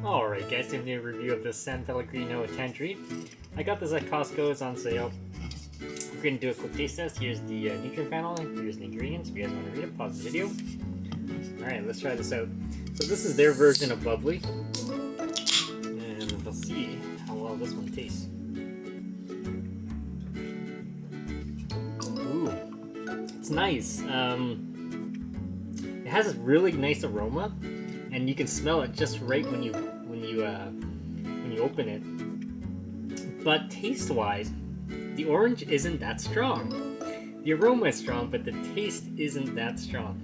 Alright guys, time to do a review of this San Pellegrino Tangerine. I got this at Costco, it's on sale. We're going to do a quick taste test. Here's the nutrient panel, here's the ingredients. If you guys want to read it, pause the video. Alright, let's try this out. So this is their version of bubbly. And we'll see how well this one tastes. Ooh, it's nice. It has a really nice aroma, and you can smell it just right when you open it. But taste-wise, the orange isn't that strong. The aroma is strong, but the taste isn't that strong.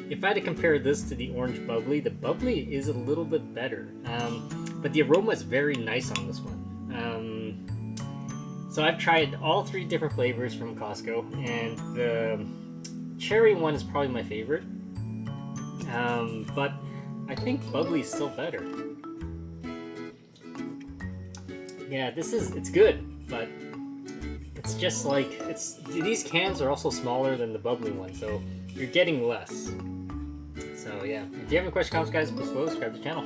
If I had to compare this to the orange bubbly, the bubbly is a little bit better. But the aroma is very nice on this one. So I've tried all three different flavors from Costco, and the cherry one is probably my favorite. But I think bubbly is still better. Yeah, it's good, but it's just like, these cans are also smaller than the bubbly one, so you're getting less. So yeah, if you have any questions, comments, guys, please subscribe to the channel.